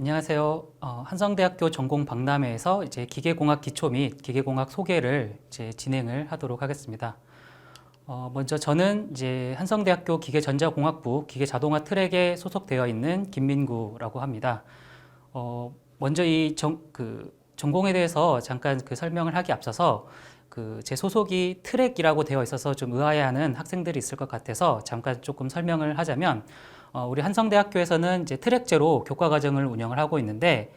안녕하세요. 한성대학교 전공 박람회에서 이제 기계공학 기초 및 기계공학 소개를 이제 진행을 하도록 하겠습니다. 먼저 저는 이제 한성대학교 기계전자공학부 기계자동화 트랙에 소속되어 있는 김민구라고 합니다. 먼저 전공에 대해서 잠깐 설명을 하기 앞서서 제 소속이 트랙이라고 되어 있어서 좀 의아해하는 학생들이 있을 것 같아서 잠깐 조금 설명을 하자면, 우리 한성대학교에서는 이제 트랙제로 교과과정을 운영을 하고 있는데,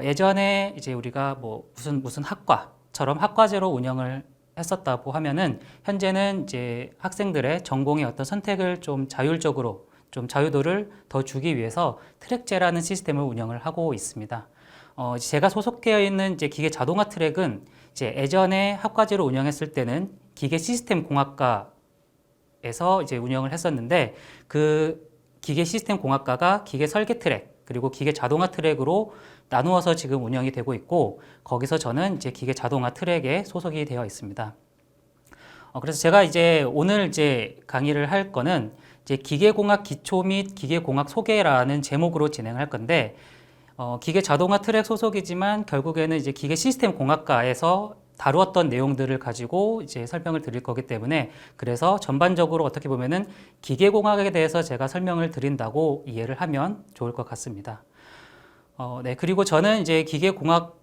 예전에 이제 우리가 뭐 무슨 학과처럼 학과제로 운영을 했었다고 하면은, 현재는 이제 학생들의 전공의 어떤 선택을 좀 자율적으로, 좀 자유도를 더 주기 위해서 트랙제라는 시스템을 운영을 하고 있습니다. 제가 소속되어 있는 이제 기계 자동화 트랙은 이제 예전에 학과제로 운영했을 때는 기계 시스템 공학과에서 이제 운영을 했었는데, 그 기계 시스템 공학과가 기계 설계 트랙 그리고 기계 자동화 트랙으로 나누어서 지금 운영이 되고 있고, 거기서 저는 이제 기계 자동화 트랙에 소속이 되어 있습니다. 그래서 제가 이제 오늘 이제 강의를 할 거는 이제 기계공학 기초 및 기계공학 소개라는 제목으로 진행할 건데, 기계 자동화 트랙 소속이지만 결국에는 이제 기계 시스템 공학과에서 다루었던 내용들을 가지고 이제 설명을 드릴 거기 때문에, 그래서 전반적으로 어떻게 보면은 기계공학에 대해서 제가 설명을 드린다고 이해를 하면 좋을 것 같습니다. 네. 그리고 저는 이제 기계공학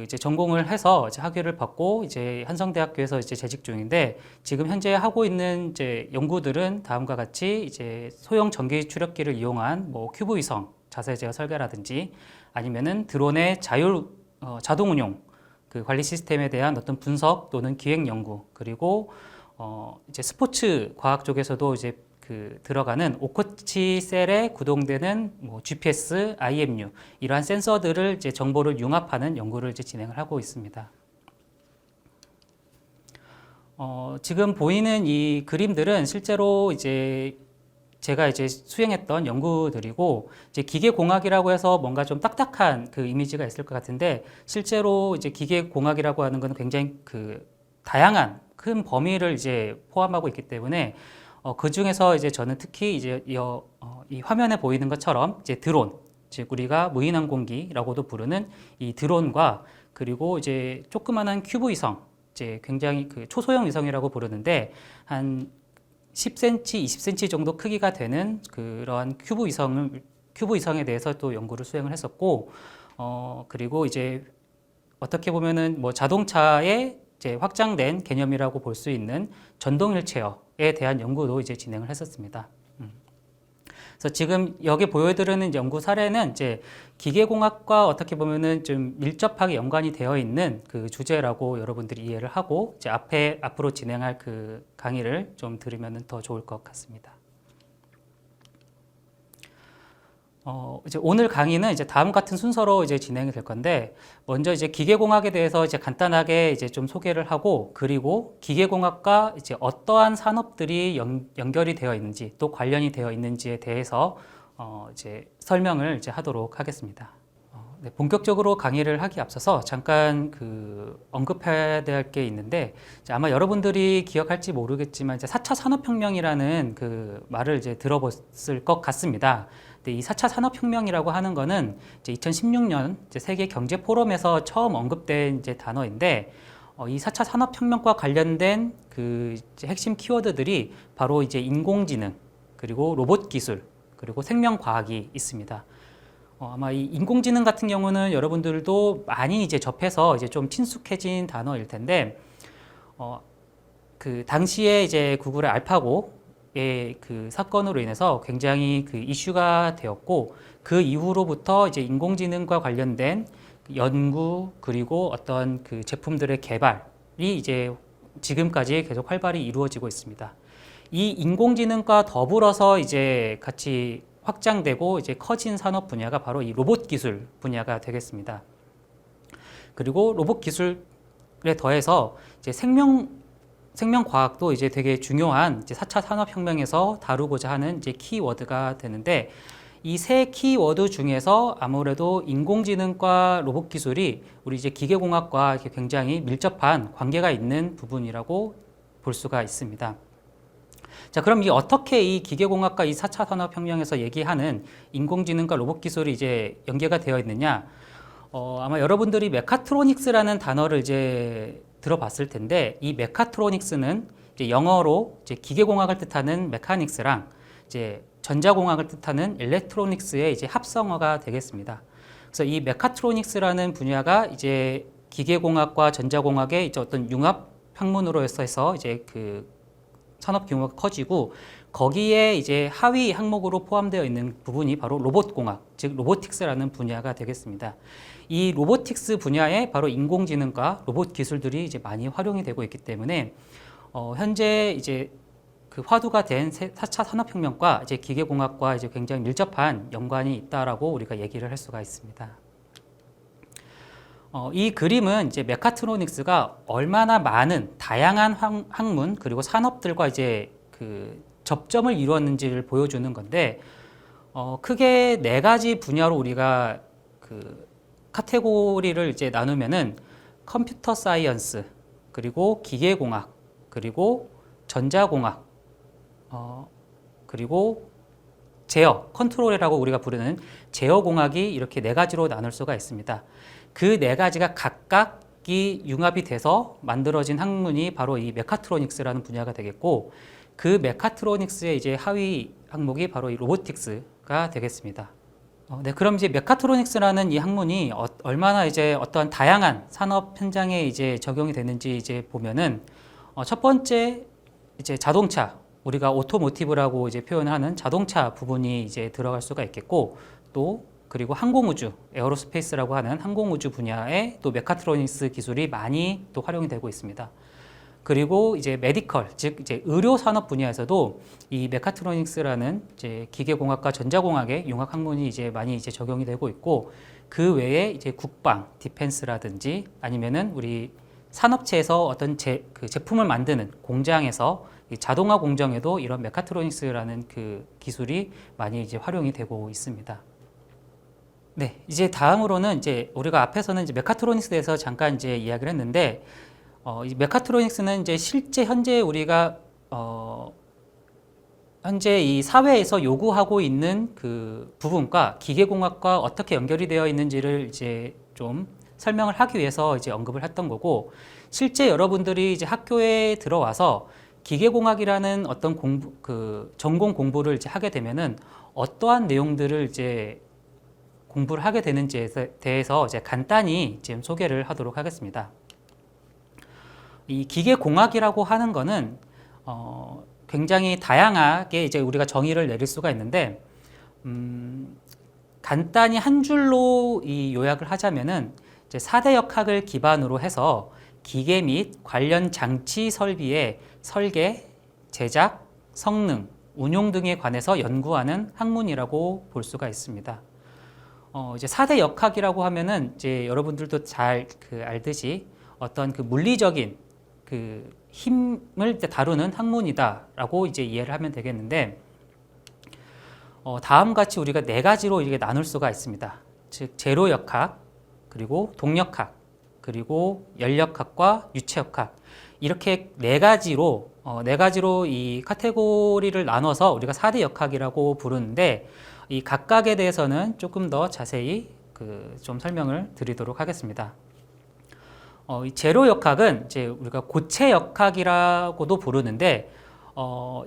이제 전공을 해서 이제 학위를 받고 이제 한성대학교에서 이제 재직 중인데, 지금 현재 하고 있는 이제 연구들은 다음과 같이 이제 소형 전기 추력기를 이용한 뭐 큐브 위성 자세 제어 설계라든지, 아니면은 드론의 자동 운용 관리 시스템에 대한 어떤 분석 또는 기획 연구, 그리고 이제 스포츠 과학 쪽에서도 이제 들어가는 오코치 셀에 구동되는 뭐 GPS, IMU 이러한 센서들을 이제 정보를 융합하는 연구를 이제 진행을 하고 있습니다. 지금 보이는 이 그림들은 실제로 이제 제가 이제 수행했던 연구들이고, 이제 기계공학이라고 해서 뭔가 좀 딱딱한 이미지가 있을 것 같은데, 실제로 이제 기계공학이라고 하는 건 굉장히 다양한 큰 범위를 이제 포함하고 있기 때문에, 그 중에서 이제 저는 특히 이제 이 화면에 보이는 것처럼 이제 드론, 즉 우리가 무인항공기라고도 부르는 이 드론과, 그리고 이제 조그만한 큐브 위성, 이제 굉장히 초소형 위성이라고 부르는데 한 10cm, 20cm 정도 크기가 되는 그러한 큐브 위성에 대해서 또 연구를 수행을 했었고, 그리고 이제 어떻게 보면은 뭐 자동차의 이제 확장된 개념이라고 볼 수 있는 전동 휠체어에 대한 연구도 이제 진행을 했었습니다. 그래서 지금 여기 보여드리는 연구 사례는 이제 기계공학과 어떻게 보면은 좀 밀접하게 연관이 되어 있는 주제라고 여러분들이 이해를 하고, 이제 앞으로 진행할 강의를 좀 들으면 더 좋을 것 같습니다. 이제 오늘 강의는 이제 다음 같은 순서로 이제 진행이 될 건데, 먼저 이제 기계공학에 대해서 이제 간단하게 이제 좀 소개를 하고, 그리고 기계공학과 이제 어떠한 산업들이 연결이 되어 있는지 또 관련이 되어 있는지에 대해서 이제 설명을 이제 하도록 하겠습니다. 네, 본격적으로 강의를 하기 앞서서 잠깐 언급해야 될 게 있는데, 아마 여러분들이 기억할지 모르겠지만 이제 4차 산업혁명이라는 말을 이제 들어봤을 것 같습니다. 이 4차 산업혁명이라고 하는 거는 이제 2016년 이제 세계 경제 포럼에서 처음 언급된 이제 단어인데, 이 4차 산업혁명과 관련된 이제 핵심 키워드들이 바로 이제 인공지능, 그리고 로봇 기술, 그리고 생명과학이 있습니다. 아마 이 인공지능 같은 경우는 여러분들도 많이 이제 접해서 이제 좀 친숙해진 단어일 텐데, 당시에 이제 구글의 알파고 사건으로 인해서 굉장히 이슈가 되었고, 그 이후로부터 이제 인공지능과 관련된 연구, 그리고 어떤 제품들의 개발이 이제 지금까지 계속 활발히 이루어지고 있습니다. 이 인공지능과 더불어서 이제 같이 확장되고 이제 커진 산업 분야가 바로 이 로봇 기술 분야가 되겠습니다. 그리고 로봇 기술에 더해서 이제 생명과학도 이제 되게 중요한 이제 4차 산업혁명에서 다루고자 하는 이제 키워드가 되는데, 이 세 키워드 중에서 아무래도 인공지능과 로봇 기술이 우리 이제 기계공학과 굉장히 밀접한 관계가 있는 부분이라고 볼 수가 있습니다. 자, 그럼 이 어떻게 이 기계공학과 이 4차 산업혁명에서 얘기하는 인공지능과 로봇 기술이 이제 연계가 되어 있느냐? 아마 여러분들이 메카트로닉스라는 단어를 이제 들어봤을 텐데, 이 메카트로닉스는 이제 영어로 이제 기계공학을 뜻하는 메카닉스랑 이제 전자공학을 뜻하는 일렉트로닉스의 이제 합성어가 되겠습니다. 그래서 이 메카트로닉스라는 분야가 이제 기계공학과 전자공학의 이제 어떤 융합 학문으로서 해서 이제 그 산업 규모가 커지고, 거기에 이제 하위 항목으로 포함되어 있는 부분이 바로 로봇공학, 즉 로보틱스라는 분야가 되겠습니다. 이 로보틱스 분야에 바로 인공지능과 로봇 기술들이 이제 많이 활용이 되고 있기 때문에 현재 이제 그 화두가 된 4차 산업혁명과 이제 기계공학과 이제 굉장히 밀접한 연관이 있다라고 우리가 얘기를 할 수가 있습니다. 이 그림은 이제 메카트로닉스가 얼마나 많은 다양한 학문 그리고 산업들과 이제 그 접점을 이루었는지를 보여주는 건데, 크게 네 가지 분야로 우리가 그 카테고리를 이제 나누면은 컴퓨터 사이언스, 그리고 기계공학, 그리고 전자공학, 그리고 제어, 컨트롤이라고 우리가 부르는 제어공학이 이렇게 네 가지로 나눌 수가 있습니다. 그 네 가지가 각각이 융합이 돼서 만들어진 학문이 바로 이 메카트로닉스라는 분야가 되겠고, 그 메카트로닉스의 이제 하위 항목이 바로 이 로보틱스가 되겠습니다. 네, 그럼 이제 메카트로닉스라는 이 학문이 얼마나 이제 어떠한 다양한 산업 현장에 이제 적용이 되는지 이제 보면은, 첫 번째 이제 자동차, 우리가 오토모티브라고 이제 표현하는 자동차 부분이 이제 들어갈 수가 있겠고, 또 그리고 항공우주, 에어로스페이스라고 하는 항공우주 분야에 또 메카트로닉스 기술이 많이 또 활용이 되고 있습니다. 그리고 이제 메디컬, 즉 이제 의료 산업 분야에서도 이 메카트로닉스라는 이제 기계공학과 전자공학의 융합 학문이 이제 많이 이제 적용이 되고 있고, 그 외에 이제 국방, 디펜스라든지 아니면은 우리 산업체에서 어떤 그 제품을 만드는 공장에서 이 자동화 공정에도 이런 메카트로닉스라는 그 기술이 많이 이제 활용이 되고 있습니다. 네, 이제 다음으로는 이제 우리가 앞에서는 이제 메카트로닉스에 대해서 잠깐 이제 이야기를 했는데, 이 메카트로닉스는 이제 실제 현재 우리가 현재 이 사회에서 요구하고 있는 그 부분과 기계공학과 어떻게 연결이 되어 있는지를 이제 좀 설명을 하기 위해서 이제 언급을 했던 거고, 실제 여러분들이 이제 학교에 들어와서 기계공학이라는 어떤 전공 공부를 이제 하게 되면은 어떠한 내용들을 이제 공부를 하게 되는지에 대해서 이제 간단히 지금 소개를 하도록 하겠습니다. 이 기계공학이라고 하는 거는 굉장히 다양하게 이제 우리가 정의를 내릴 수가 있는데, 간단히 한 줄로 이 요약을 하자면은 이제 4대 역학을 기반으로 해서 기계 및 관련 장치 설비의 설계, 제작, 성능, 운용 등에 관해서 연구하는 학문이라고 볼 수가 있습니다. 이제 4대 역학이라고 하면은 이제 여러분들도 잘 알듯이 어떤 그 물리적인 그 힘을 다루는 학문이다라고 이제 이해를 하면 되겠는데, 다음과 같이 우리가 네 가지로 이렇게 나눌 수가 있습니다. 즉 제로 역학, 그리고 동력학, 그리고 열역학과 유체역학, 이렇게 네 가지로 이 카테고리를 나눠서 우리가 4대 역학이라고 부르는데, 이 각각에 대해서는 조금 더 자세히 좀 설명을 드리도록 하겠습니다. 이 제로 역학은 이제 우리가 고체 역학이라고도 부르는데,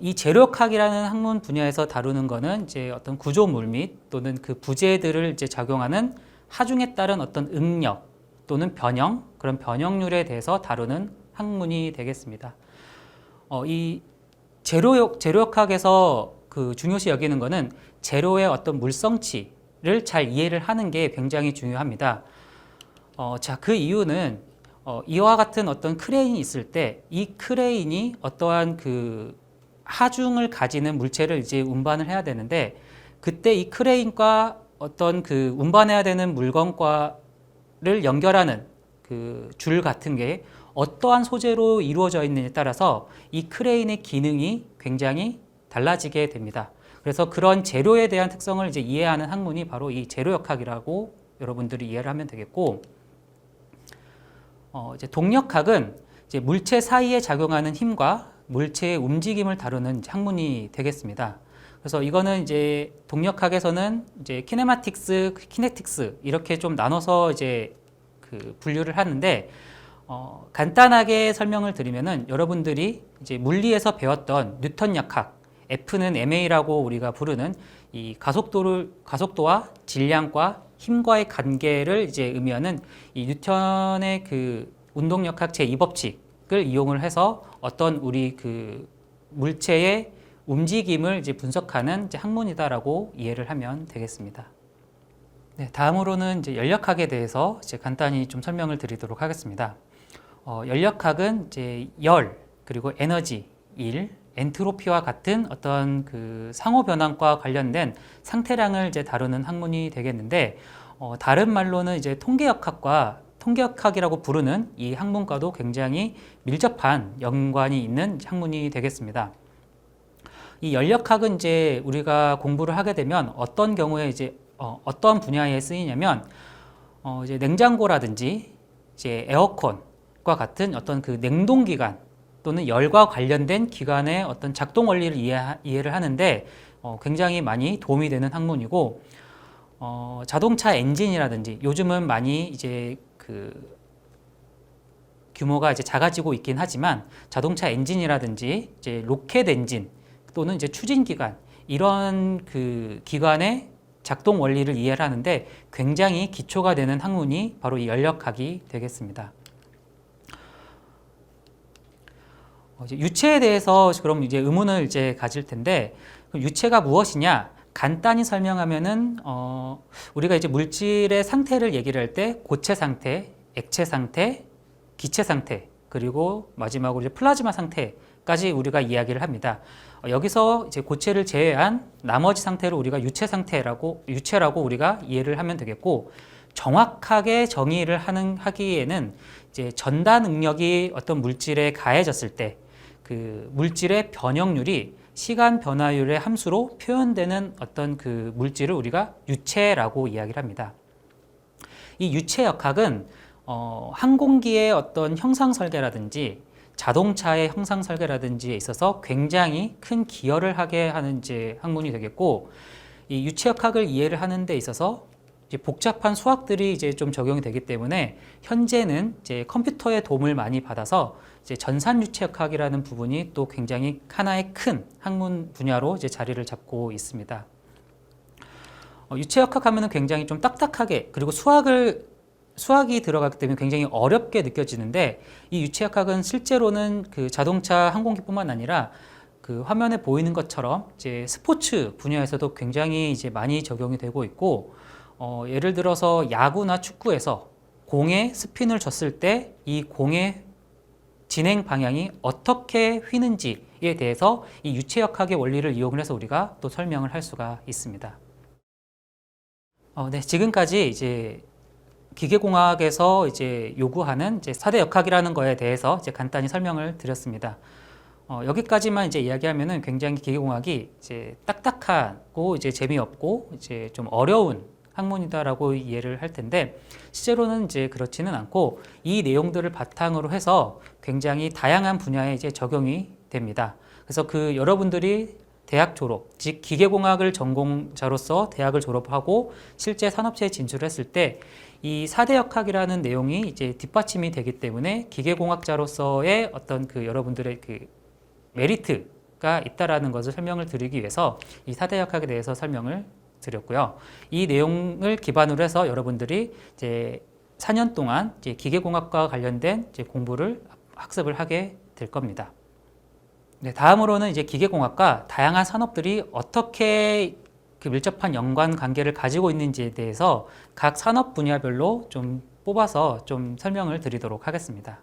이 제로 역학이라는 학문 분야에서 다루는 거는 이제 어떤 구조물 및 또는 그 부재들을 이제 작용하는 하중에 따른 어떤 응력 또는 변형, 그런 변형률에 대해서 다루는 학문이 되겠습니다. 이 제로 역학에서 그 중요시 여기는 거는 제로의 어떤 물성치를 잘 이해를 하는 게 굉장히 중요합니다. 자, 그 이유는 이와 같은 어떤 크레인이 있을 때 이 크레인이 어떠한 그 하중을 가지는 물체를 이제 운반을 해야 되는데, 그때 이 크레인과 어떤 그 운반해야 되는 물건과를 연결하는 그 줄 같은 게 어떠한 소재로 이루어져 있느냐에 따라서 이 크레인의 기능이 굉장히 달라지게 됩니다. 그래서 그런 재료에 대한 특성을 이제 이해하는 학문이 바로 이 재료역학이라고 여러분들이 이해를 하면 되겠고, 이제 동력학은 이제 물체 사이에 작용하는 힘과 물체의 움직임을 다루는 학문이 되겠습니다. 그래서 이거는 이제 동력학에서는 이제 키네마틱스, 키네틱스 이렇게 좀 나눠서 이제 그 분류를 하는데, 간단하게 설명을 드리면은 여러분들이 이제 물리에서 배웠던 뉴턴 약학, F는 ma라고 우리가 부르는 이 가속도와 질량과 힘과의 관계를 이제 의미하는 이 뉴턴의 그 운동역학 제2법칙을 이용을 해서 어떤 우리 그 물체의 움직임을 이제 분석하는 이제 학문이다라고 이해를 하면 되겠습니다. 네, 다음으로는 이제 연력학에 대해서 이제 간단히 좀 설명을 드리도록 하겠습니다. 연력학은 이제 열, 그리고 에너지, 일, 엔트로피와 같은 어떤 그 상호 변환과 관련된 상태량을 이제 다루는 학문이 되겠는데, 다른 말로는 이제 통계역학이라고 부르는 이 학문과도 굉장히 밀접한 연관이 있는 학문이 되겠습니다. 이 연력학은 이제 우리가 공부를 하게 되면 어떤 경우에 이제 어떤 분야에 쓰이냐면, 이제 냉장고라든지 이제 에어컨과 같은 어떤 그 냉동기관 또는 열과 관련된 기관의 어떤 작동 원리를 이해를 하는데 굉장히 많이 도움이 되는 학문이고, 자동차 엔진이라든지 요즘은 많이 이제 그 규모가 이제 작아지고 있긴 하지만, 자동차 엔진이라든지 이제 로켓 엔진 또는 이제 추진 기관, 이런 그 기관의 작동 원리를 이해를 하는데 굉장히 기초가 되는 학문이 바로 이 연력학이 되겠습니다. 유체에 대해서 그럼 이제 의문을 이제 가질 텐데, 유체가 무엇이냐? 간단히 설명하면은 우리가 이제 물질의 상태를 얘기를 할 때 고체 상태, 액체 상태, 기체 상태, 그리고 마지막으로 이제 플라즈마 상태까지 우리가 이야기를 합니다. 여기서 이제 고체를 제외한 나머지 상태를 우리가 유체라고 우리가 이해를 하면 되겠고, 정확하게 정의를 하기에는 이제 전다 능력이 어떤 물질에 가해졌을 때 그 물질의 변형률이 시간 변화율의 함수로 표현되는 어떤 그 물질을 우리가 유체라고 이야기를 합니다. 이 유체 역학은 항공기의 어떤 형상 설계라든지 자동차의 형상 설계라든지에 있어서 굉장히 큰 기여를 하게 하는 이제 학문이 되겠고, 이 유체 역학을 이해를 하는 데 있어서 이제 복잡한 수학들이 이제 좀 적용이 되기 때문에 현재는 이제 컴퓨터의 도움을 많이 받아서 이제 전산 유체 역학이라는 부분이 또 굉장히 하나의 큰 학문 분야로 이제 자리를 잡고 있습니다. 유체 역학 하면은 굉장히 좀 딱딱하게, 그리고 수학이 들어가기 때문에 굉장히 어렵게 느껴지는데, 이 유체 역학은 실제로는 그 자동차 항공기뿐만 아니라 그 화면에 보이는 것처럼 이제 스포츠 분야에서도 굉장히 이제 많이 적용이 되고 있고, 예를 들어서 야구나 축구에서 공에 스핀을 줬을 때 이 공의 진행 방향이 어떻게 휘는지에 대해서 이 유체 역학의 원리를 이용을 해서 우리가 또 설명을 할 수가 있습니다. 네, 지금까지 이제 기계공학에서 이제 요구하는 이제 4대 역학이라는 거에 대해서 이제 간단히 설명을 드렸습니다. 여기까지만 이제 이야기하면은 굉장히 기계공학이 이제 딱딱하고 이제 재미없고 이제 좀 어려운 학문이다라고 이해를 할 텐데, 실제로는 이제 그렇지는 않고 이 내용들을 바탕으로 해서 굉장히 다양한 분야에 이제 적용이 됩니다. 그래서 그 여러분들이 대학 졸업, 즉 기계공학을 전공자로서 대학을 졸업하고 실제 산업체에 진출했을 때 이 4대 역학이라는 내용이 이제 뒷받침이 되기 때문에 기계공학자로서의 어떤 그 여러분들의 그 메리트가 있다라는 것을 설명을 드리기 위해서 이 4대 역학에 대해서 설명을 드렸고요. 이 내용을 기반으로 해서 여러분들이 이제 4년 동안 이제 기계공학과 관련된 이제 공부를 학습을 하게 될 겁니다. 네, 다음으로는 이제 기계공학과 다양한 산업들이 어떻게 그 밀접한 연관 관계를 가지고 있는지에 대해서 각 산업 분야별로 좀 뽑아서 좀 설명을 드리도록 하겠습니다.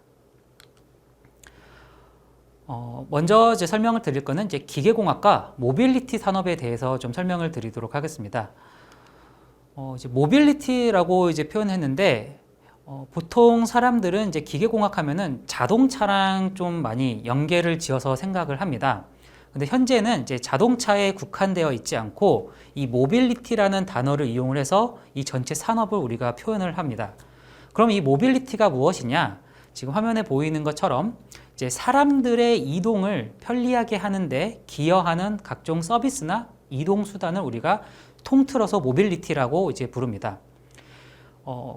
먼저 이제 설명을 드릴 거는 이제 기계공학과 모빌리티 산업에 대해서 좀 설명을 드리도록 하겠습니다. 이제 모빌리티라고 이제 표현했는데, 보통 사람들은 이제 기계공학 하면은 자동차랑 좀 많이 연계를 지어서 생각을 합니다. 근데 현재는 이제 자동차에 국한되어 있지 않고 이 모빌리티라는 단어를 이용을 해서 이 전체 산업을 우리가 표현을 합니다. 그럼 이 모빌리티가 무엇이냐? 지금 화면에 보이는 것처럼 이제 사람들의 이동을 편리하게 하는데 기여하는 각종 서비스나 이동 수단을 우리가 통틀어서 모빌리티라고 이제 부릅니다.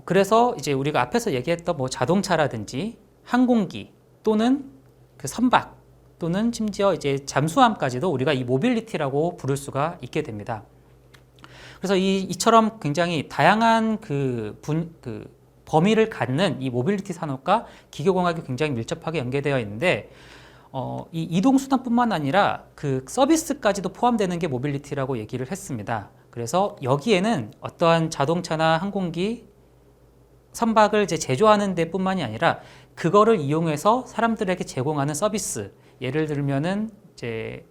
그래서 이제 우리가 앞에서 얘기했던 뭐 자동차라든지 항공기 또는 그 선박 또는 심지어 이제 잠수함까지도 우리가 이 모빌리티라고 부를 수가 있게 됩니다. 그래서 이처럼 굉장히 다양한 그 범위를 갖는 이 모빌리티 산업과 기계공학이 굉장히 밀접하게 연계되어 있는데 이 이동수단뿐만 아니라 그 서비스까지도 포함되는 게 모빌리티라고 얘기를 했습니다. 그래서 여기에는 어떠한 자동차나 항공기, 선박을 이제 제조하는 데뿐만이 아니라 그거를 이용해서 사람들에게 제공하는 서비스, 예를 들면은 이제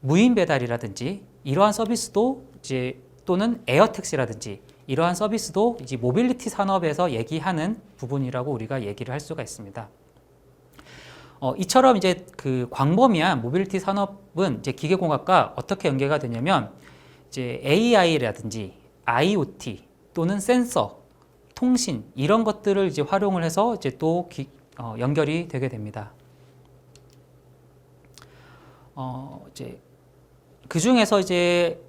무인 배달이라든지 이러한 서비스도 이제 또는 에어택시라든지 이러한 서비스도 이제 모빌리티 산업에서 얘기하는 부분이라고 우리가 얘기를 할 수가 있습니다. 이처럼 이제 그 광범위한 모빌리티 산업은 이제 기계공학과 어떻게 연계가 되냐면 이제 AI라든지 IoT 또는 센서, 통신 이런 것들을 이제 활용을 해서 이제 또 연결이 되게 됩니다. 이제 그 중에서 이제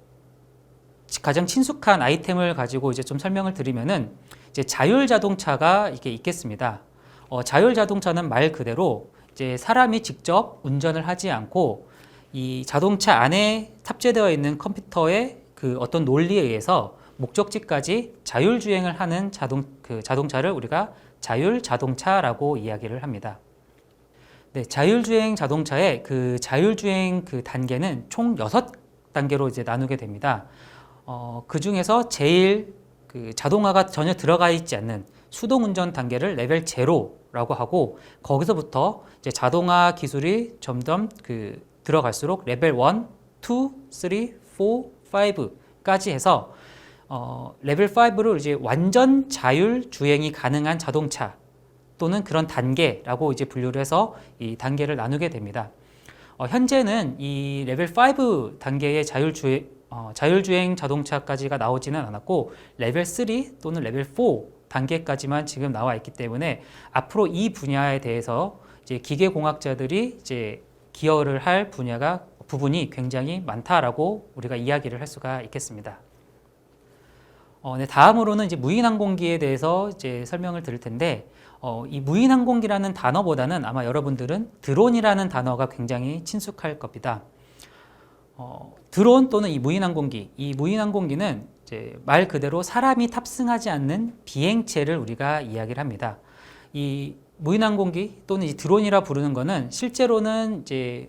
가장 친숙한 아이템을 가지고 이제 좀 설명을 드리면은 이제 자율 자동차가 이게 있겠습니다. 자율 자동차는 말 그대로 이제 사람이 직접 운전을 하지 않고 이 자동차 안에 탑재되어 있는 컴퓨터의 그 어떤 논리에 의해서 목적지까지 자율 주행을 하는 자동차를 우리가 자율 자동차라고 이야기를 합니다. 네, 자율주행 자동차의 그 자율주행 그 단계는 총 6단계로 이제 나누게 됩니다. 그 중에서 제일 그 자동화가 전혀 들어가 있지 않는 수동 운전 단계를 레벨 0라고 하고 거기서부터 이제 자동화 기술이 점점 그 들어갈수록 레벨 1, 2, 3, 4, 5까지 해서 레벨 5를 이제 완전 자율 주행이 가능한 자동차 또는 그런 단계라고 이제 분류를 해서 이 단계를 나누게 됩니다. 현재는 이 레벨 5 단계의 자율주행 자동차까지가 나오지는 않았고 레벨 3 또는 레벨 4 단계까지만 지금 나와 있기 때문에 앞으로 이 분야에 대해서 이제 기계공학자들이 이제 기여를 할 부분이 굉장히 많다라고 우리가 이야기를 할 수가 있겠습니다. 네, 다음으로는 이제 무인항공기에 대해서 이제 설명을 드릴 텐데, 이 무인항공기라는 단어보다는 아마 여러분들은 드론이라는 단어가 굉장히 친숙할 겁니다. 드론 또는 이 무인항공기는 이제 말 그대로 사람이 탑승하지 않는 비행체를 우리가 이야기를 합니다. 이 무인항공기 또는 이 드론이라 부르는 거는 실제로는 이제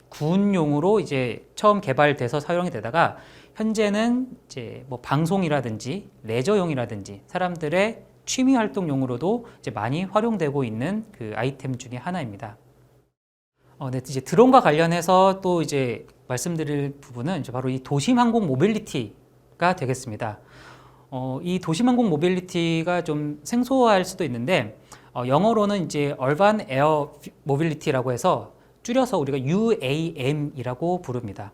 군용으로 이제 처음 개발돼서 사용이 되다가 현재는 이제 뭐 방송이라든지 레저용이라든지 사람들의 취미 활동용으로도 이제 많이 활용되고 있는 그 아이템 중에 하나입니다. 네, 이제 드론과 관련해서 또 이제 말씀드릴 부분은 이제 바로 이 도심항공 모빌리티가 되겠습니다. 이 도심항공 모빌리티가 좀 생소할 수도 있는데 영어로는 이제 Urban Air Mobility라고 해서 줄여서 우리가 UAM이라고 부릅니다.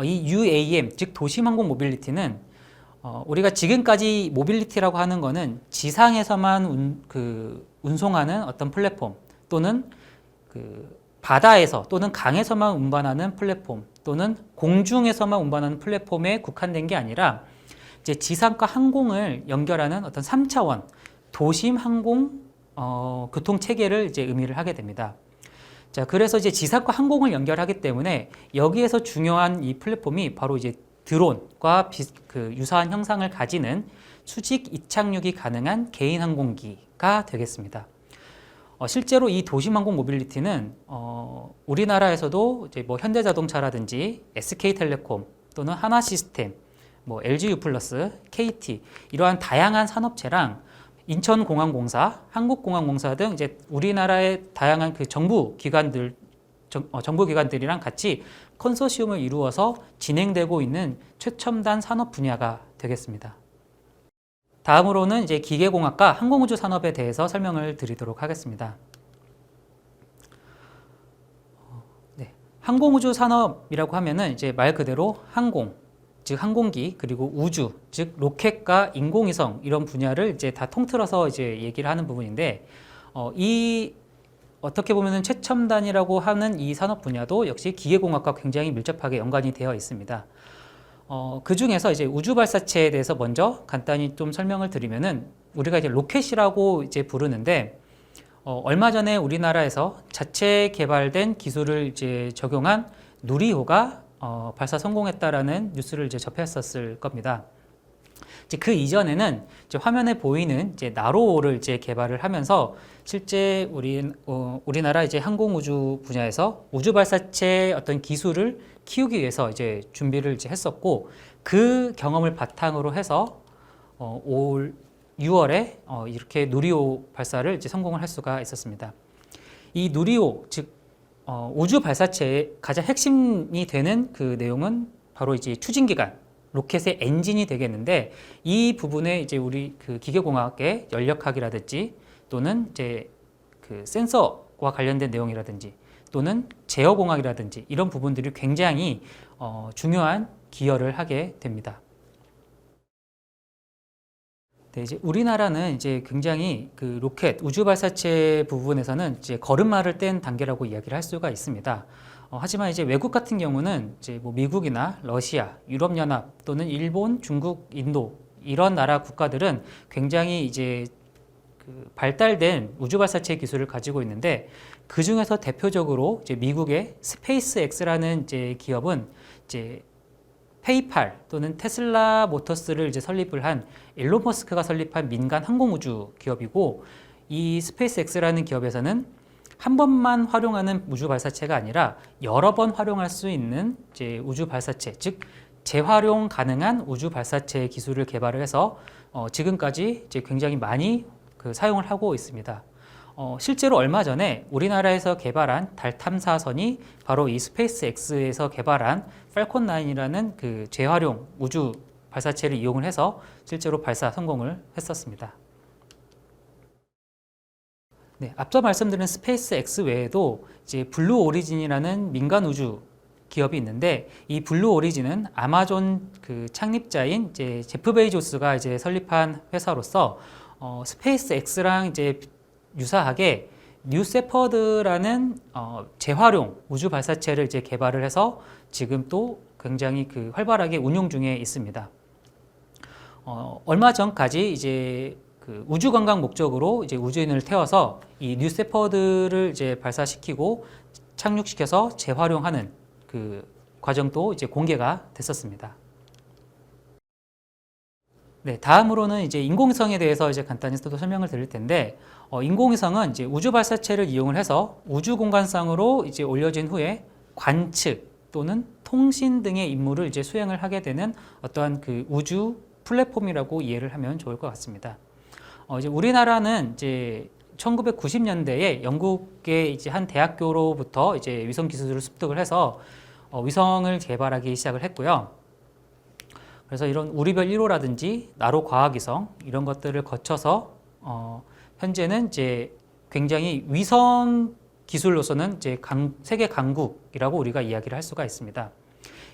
이 UAM, 즉 도심항공 모빌리티는 우리가 지금까지 모빌리티라고 하는 거는 지상에서만 운송하는 어떤 플랫폼 또는 그 바다에서 또는 강에서만 운반하는 플랫폼 또는 공중에서만 운반하는 플랫폼에 국한된 게 아니라 이제 지상과 항공을 연결하는 어떤 3차원 도심 항공 교통 체계를 이제 의미를 하게 됩니다. 자, 그래서 이제 지상과 항공을 연결하기 때문에 여기에서 중요한 이 플랫폼이 바로 이제 드론과 유사한 형상을 가지는 수직 이착륙이 가능한 개인 항공기가 되겠습니다. 실제로 이 도심항공 모빌리티는 우리나라에서도 이제 뭐 현대자동차라든지 SK텔레콤 또는 하나시스템, 뭐 LG유플러스, KT 이러한 다양한 산업체랑 인천공항공사, 한국공항공사 등 이제 우리나라의 다양한 그 정부 기관들이랑 같이 컨소시엄을 이루어서 진행되고 있는 최첨단 산업 분야가 되겠습니다. 다음으로는 이제 기계공학과 항공우주 산업에 대해서 설명을 드리도록 하겠습니다. 네, 항공우주 산업이라고 하면은 이제 말 그대로 항공, 즉 항공기 그리고 우주, 즉 로켓과 인공위성 이런 분야를 이제 다 통틀어서 이제 얘기를 하는 부분인데 이 어떻게 보면은 최첨단이라고 하는 이 산업 분야도 역시 기계공학과 굉장히 밀접하게 연관이 되어 있습니다. 그 중에서 이제 우주 발사체에 대해서 먼저 간단히 좀 설명을 드리면은 우리가 이제 로켓이라고 이제 부르는데 얼마 전에 우리나라에서 자체 개발된 기술을 이제 적용한 누리호가 발사 성공했다라는 뉴스를 이제 접했었을 겁니다. 이제 그 이전에는 이제 화면에 보이는 이제 나로호를 이제 개발을 하면서 실제 우리나라 이제 항공우주 분야에서 우주 발사체 어떤 기술을 키우기 위해서 이제 준비를 이제 했었고 그 경험을 바탕으로 해서 올 6월에 이렇게 누리호 발사를 이제 성공을 할 수가 있었습니다. 이 누리호 즉 우주 발사체의 가장 핵심이 되는 그 내용은 바로 이제 추진기관 로켓의 엔진이 되겠는데 이 부분에 이제 우리 그 기계공학의 연력학이라든지 또는 이제 그 센서와 관련된 내용이라든지 또는 제어공학이라든지 이런 부분들이 굉장히 중요한 기여를 하게 됩니다. 네, 이제 우리나라는 이제 굉장히 그 로켓 우주 발사체 부분에서는 이제 걸음마를 뗀 단계라고 이야기를 할 수가 있습니다. 하지만 이제 외국 같은 경우는 이제 뭐 미국이나 러시아, 유럽연합 또는 일본, 중국, 인도 이런 나라 국가들은 굉장히 이제 그 발달된 우주 발사체 기술을 가지고 있는데 그 중에서 대표적으로 이제 미국의 스페이스X라는 이제 기업은 이제 페이팔 또는 테슬라 모터스를 이제 설립을 한 일론 머스크가 설립한 민간 항공우주 기업이고 이 스페이스X라는 기업에서는 한 번만 활용하는 우주 발사체가 아니라 여러 번 활용할 수 있는 이제 우주 발사체, 즉 재활용 가능한 우주 발사체 기술을 개발을 해서 지금까지 이제 굉장히 많이 그 사용을 하고 있습니다. 실제로 얼마 전에 우리나라에서 개발한 달 탐사선이 바로 이 스페이스X에서 개발한 팔콘 9이라는 그 재활용 우주 발사체를 이용을 해서 실제로 발사 성공을 했었습니다. 네, 앞서 말씀드린 스페이스X 외에도 이제 블루 오리진이라는 민간 우주 기업이 있는데 이 블루 오리진은 아마존 그 창립자인 이제 제프 베이조스가 이제 설립한 회사로서 스페이스X랑 이제 유사하게 뉴세퍼드라는 재활용 우주 발사체를 이제 개발을 해서 지금 또 굉장히 그 활발하게 운용 중에 있습니다. 얼마 전까지 이제 그 우주 관광 목적으로 이제 우주인을 태워서 이 뉴세퍼드를 이제 발사시키고 착륙시켜서 재활용하는 그 과정도 이제 공개가 됐었습니다. 네, 다음으로는 이제 인공위성에 대해서 이제 간단히 또 설명을 드릴 텐데, 인공위성은 이제 우주 발사체를 이용을 해서 우주 공간상으로 이제 올려진 후에 관측 또는 통신 등의 임무를 이제 수행을 하게 되는 어떠한 그 우주 플랫폼이라고 이해를 하면 좋을 것 같습니다. 이제 우리나라는 이제 1990년대에 영국의 이제 한 대학교로부터 이제 위성 기술을 습득을 해서 위성을 개발하기 시작을 했고요. 그래서 이런 우리별 1호라든지 나로 과학위성 이런 것들을 거쳐서 현재는 이제 굉장히 위성 기술로서는 이제 세계 강국이라고 우리가 이야기를 할 수가 있습니다.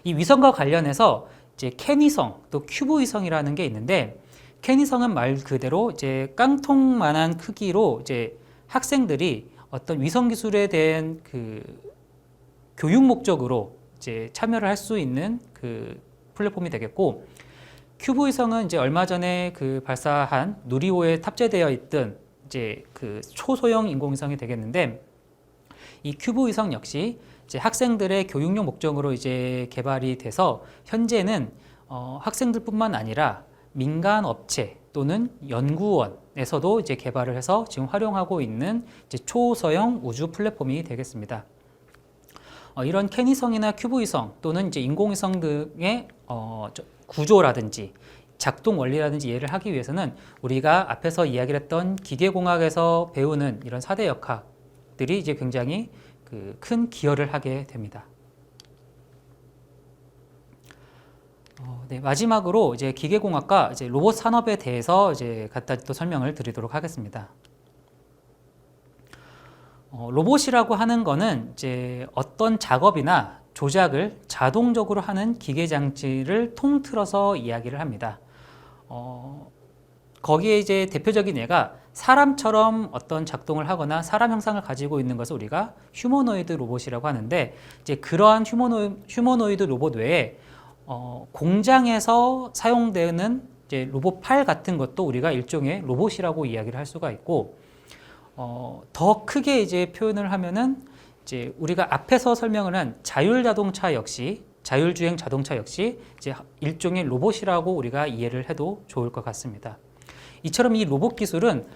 이 위성과 관련해서 이제 캔위성 또 큐브위성이라는 게 있는데 캔위성은 말 그대로 이제 깡통만한 크기로 이제 학생들이 어떤 위성 기술에 대한 그 교육 목적으로 이제 참여를 할 수 있는 그 플랫폼이 되겠고, 큐브 위성은 이제 얼마 전에 그 발사한 누리호에 탑재되어 있던 이제 그 초소형 인공위성이 되겠는데, 이 큐브 위성 역시 이제 학생들의 교육용 목적으로 이제 개발이 돼서 현재는 학생들뿐만 아니라 민간 업체 또는 연구원에서도 이제 개발을 해서 지금 활용하고 있는 이제 초소형 우주 플랫폼이 되겠습니다. 이런 캔위성이나 큐브위성 또는 이제 인공위성 등의 구조라든지 작동 원리라든지 이해를 하기 위해서는 우리가 앞에서 이야기를 했던 기계공학에서 배우는 이런 4대 역학들이 이제 굉장히 큰 기여를 하게 됩니다. 네, 마지막으로 이제 기계공학과 이제 로봇 산업에 대해서 이제 간단히 또 설명을 드리도록 하겠습니다. 로봇이라고 하는 거는 이제 어떤 작업이나 조작을 자동적으로 하는 기계 장치를 통틀어서 이야기를 합니다. 거기에 이제 대표적인 예가 사람처럼 어떤 작동을 하거나 사람 형상을 가지고 있는 것을 우리가 휴머노이드 로봇이라고 하는데, 이제 그러한 휴머노이드 로봇 외에 공장에서 사용되는 이제 로봇 팔 같은 것도 우리가 일종의 로봇이라고 이야기를 할 수가 있고, 더 크게 이제 표현을 하면은 이제 우리가 앞에서 설명을 한 자율주행 자동차 역시 이제 일종의 로봇이라고 우리가 이해를 해도 좋을 것 같습니다. 이처럼 이 로봇 기술은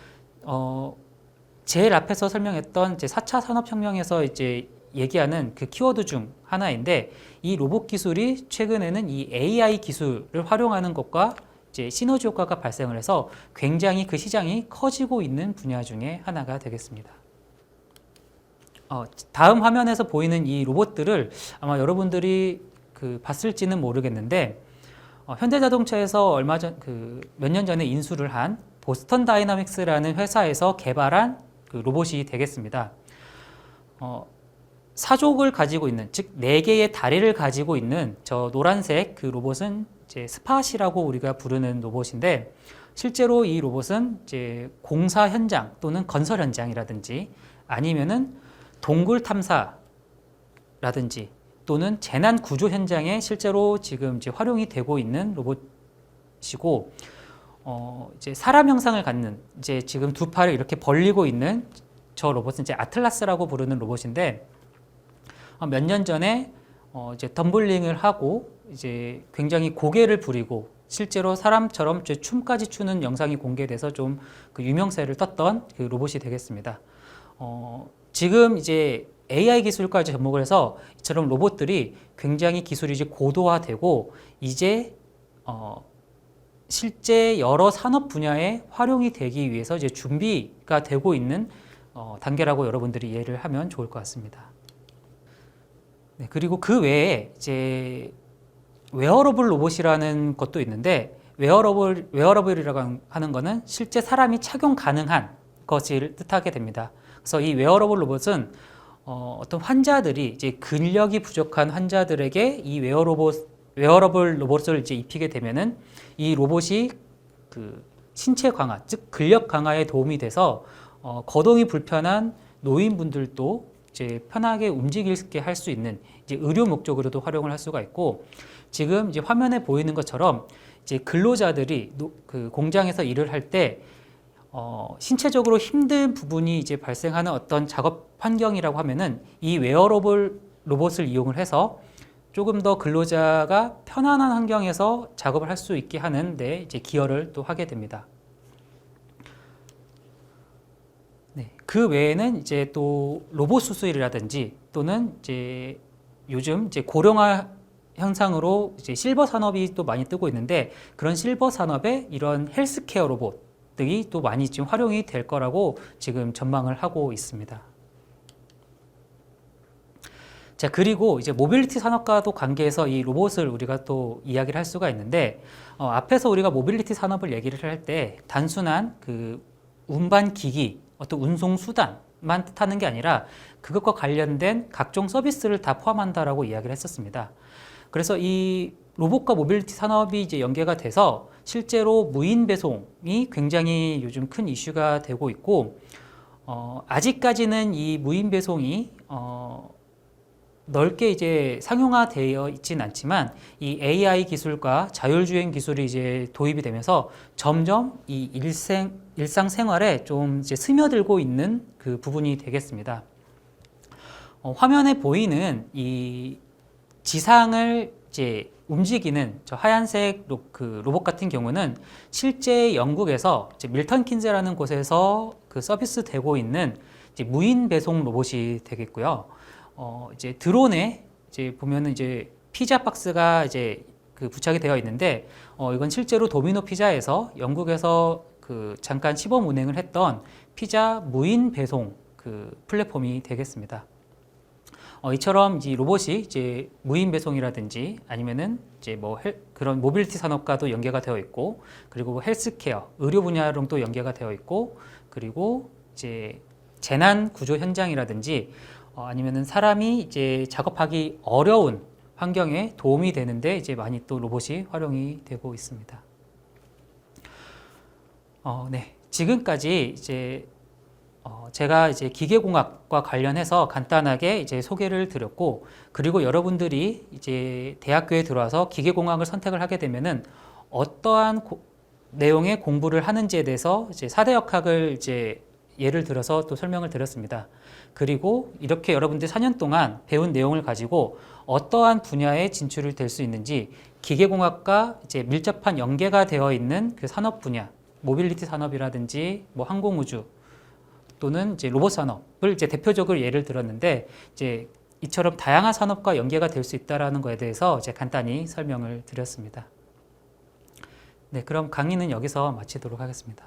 제일 앞에서 설명했던 이제 4차 산업혁명에서 이제 얘기하는 그 키워드 중 하나인데, 이 로봇 기술이 최근에는 이 AI 기술을 활용하는 것과 이제 시너지 효과가 발생을 해서 굉장히 그 시장이 커지고 있는 분야 중에 하나가 되겠습니다. 다음 화면에서 보이는 이 로봇들을 아마 여러분들이 봤을지는 모르겠는데, 현대자동차에서 몇 년 전에 인수를 한 보스턴 다이나믹스라는 회사에서 개발한 그 로봇이 되겠습니다. 사족을 가지고 있는, 즉 4개의 다리를 가지고 있는 저 노란색 그 로봇은 이제 스팟이라고 우리가 부르는 로봇인데, 실제로 이 로봇은 이제 공사 현장 또는 건설 현장이라든지 아니면은 동굴 탐사라든지 또는 재난 구조 현장에 실제로 지금 이제 활용이 되고 있는 로봇이고, 이제 사람 형상을 갖는, 이제 지금 두 팔을 이렇게 벌리고 있는 저 로봇은 이제 아틀라스라고 부르는 로봇인데, 몇 년 전에 이제 덤블링을 하고 이제 굉장히 고개를 부리고 실제로 사람처럼 춤까지 추는 영상이 공개돼서 좀 그 유명세를 떴던 그 로봇이 되겠습니다. 지금 이제 AI 기술까지 접목을 해서 이처럼 로봇들이 굉장히 기술이 이제 고도화되고 이제 실제 여러 산업 분야에 활용이 되기 위해서 이제 준비가 되고 있는 단계라고 여러분들이 이해를 하면 좋을 것 같습니다. 네, 그리고 그 외에 이제 웨어러블 로봇이라는 것도 있는데, 웨어러블이라고 하는 것은 실제 사람이 착용 가능한 것을 뜻하게 됩니다. 그래서 이 웨어러블 로봇은 어떤 환자들이 이제 근력이 부족한 환자들에게 이 웨어러블 로봇을 이제 입히게 되면은 이 로봇이 그 신체 강화, 즉 근력 강화에 도움이 돼서 거동이 불편한 노인분들도 이제 편하게 움직이게 할 수 있는 이제 의료 목적으로도 활용을 할 수가 있고, 지금 이제 화면에 보이는 것처럼 이제 근로자들이 그 공장에서 일을 할 때 신체적으로 힘든 부분이 이제 발생하는 어떤 작업 환경이라고 하면은 이 웨어러블 로봇을 이용을 해서 조금 더 근로자가 편안한 환경에서 작업을 할 수 있게 하는데 이제 기여를 또 하게 됩니다. 네, 그 외에는 이제 또 로봇 수술이라든지 또는 이제 요즘 이제 고령화 현상으로 이제 실버 산업이 또 많이 뜨고 있는데, 그런 실버 산업에 이런 헬스케어 로봇들이 또 많이 지금 활용이 될 거라고 지금 전망을 하고 있습니다. 자, 그리고 이제 모빌리티 산업과도 관계해서 이 로봇을 우리가 또 이야기를 할 수가 있는데, 앞에서 우리가 모빌리티 산업을 얘기를 할 때 단순한 그 운반 기기, 어떤 운송 수단만 뜻하는 게 아니라 그것과 관련된 각종 서비스를 다 포함한다라고 이야기를 했었습니다. 그래서 이 로봇과 모빌리티 산업이 이제 연계가 돼서 실제로 무인 배송이 굉장히 요즘 큰 이슈가 되고 있고, 아직까지는 이 무인 배송이 넓게 이제 상용화되어 있지는 않지만, 이 AI 기술과 자율주행 기술이 이제 도입이 되면서 점점 이 일상생활에 좀 이제 스며들고 있는 그 부분이 되겠습니다. 화면에 보이는 이 지상을 이제 움직이는 저 하얀색 로봇 같은 경우는 실제 영국에서 이제 밀턴 킨즈라는 곳에서 그 서비스 되고 있는 이제 무인 배송 로봇이 되겠고요. 이제 드론에 이제 보면은 이제 피자 박스가 이제 그 부착이 되어 있는데, 이건 실제로 도미노 피자에서 영국에서 그 잠깐 시범 운행을 했던 피자 무인 배송 그 플랫폼이 되겠습니다. 이처럼 이제 로봇이 이제 무인 배송이라든지 아니면은 이제 뭐 그런 모빌리티 산업과도 연계가 되어 있고, 그리고 헬스케어, 의료 분야로도 연계가 되어 있고, 그리고 이제 재난 구조 현장이라든지 아니면은 사람이 이제 작업하기 어려운 환경에 도움이 되는데 이제 많이 또 로봇이 활용이 되고 있습니다. 네. 지금까지 이제 제가 이제 기계공학과 관련해서 간단하게 이제 소개를 드렸고, 그리고 여러분들이 이제 대학교에 들어와서 기계공학을 선택을 하게 되면은 어떠한 내용의 공부를 하는지에 대해서 이제 사대역학을 이제 예를 들어서 또 설명을 드렸습니다. 그리고 이렇게 여러분들이 4년 동안 배운 내용을 가지고 어떠한 분야에 진출을 될 수 있는지, 기계공학과 이제 밀접한 연계가 되어 있는 그 산업 분야, 모빌리티 산업이라든지 뭐 항공우주 또는 이제 로봇 산업을 이제 대표적으로 예를 들었는데, 이제 이처럼 다양한 산업과 연계가 될 수 있다라는 거에 대해서 이제 간단히 설명을 드렸습니다. 네, 그럼 강의는 여기서 마치도록 하겠습니다.